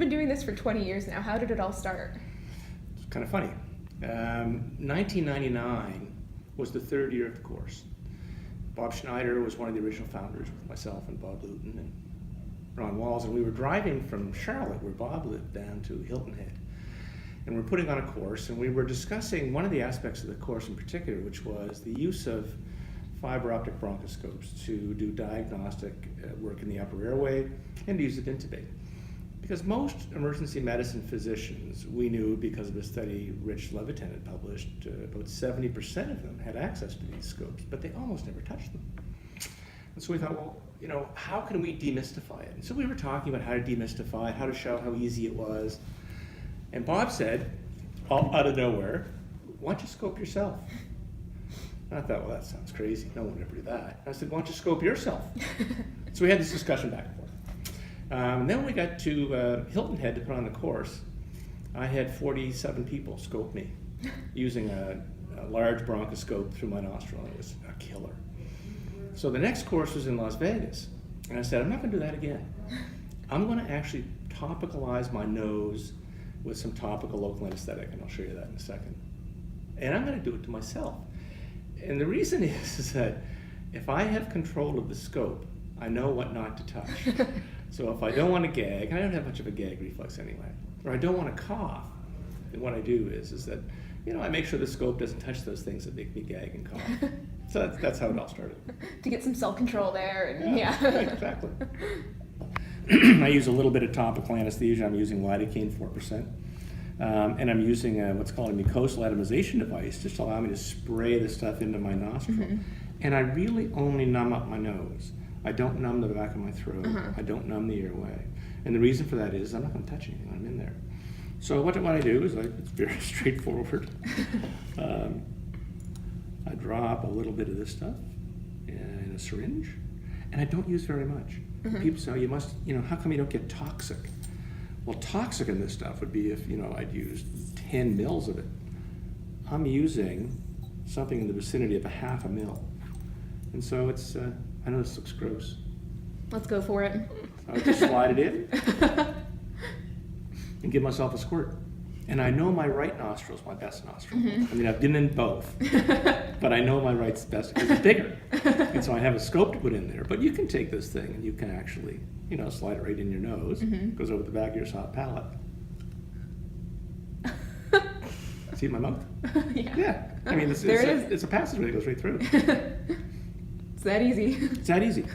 Been doing this for 20 years now. How did it all start? It's kind of funny. 1999 was the third year of the course. Bob Schneider was one of the original founders with myself and Bob Luton and Ron Walls, and we were driving from Charlotte, where Bob lived, down to Hilton Head. And we're putting on a course, and we were discussing one of the aspects of the course in particular, which was the use of fiberoptic bronchoscopes to do diagnostic work in the upper airway and to use it to intubate. Because most emergency medicine physicians, we knew because of a study Rich Levitin had published, about 70% of them had access to these scopes, but they almost never touched them. And so we thought, well, how can we demystify it? And so we were talking about how to demystify it, how to show how easy it was. And Bob said, all out of nowhere, why don't you scope yourself? And I thought, well, that sounds crazy. No one would ever do that. I said, why don't you scope yourself? So we had this discussion back and forth. Then we got to Hilton Head to put on the course. I had 47 people scope me using a large bronchoscope through my nostril. It was a killer. So the next course was in Las Vegas. And I said, I'm not going to do that again. I'm going to actually topicalize my nose with some topical local anesthetic, and I'll show you that in a second. And I'm going to do it to myself. And the reason is that if I have control of the scope, I know what not to touch. So if I don't want to gag, I don't have much of a gag reflex anyway, or I don't want to cough, then what I do is that, I make sure the scope doesn't touch those things that make me gag and cough. So that's how it all started. To get some self-control there. And yeah. Right, exactly. I use a little bit of topical anesthesia. I'm using lidocaine 4%. And I'm using what's called a mucosal atomization device just to allow me to spray the stuff into my nostril. Mm-hmm. And I really only numb up my nose. I don't numb the back of my throat. I don't numb the airway. And the reason for that is I'm not going to touch anything when I'm in there. So what I do is it's very straightforward. I drop a little bit of this stuff in a syringe, and I don't use very much. People say, how come you don't get toxic? Well, toxic in this stuff would be if, I'd use 10 mils of it. I'm using something in the vicinity of a half a mil. And so it's, I know this looks gross. Let's go for it. So I just slide it in and give myself a squirt. And I know my right nostril is my best nostril. I mean, I've been in both, but I know my right's best because it's bigger. And so I have a scope to put in there. But you can take this thing and you can actually, slide it right in your nose. Goes over the back of your soft palate. See my mouth? Yeah. I mean, it's a passageway that goes right through. It's that easy. It's that easy.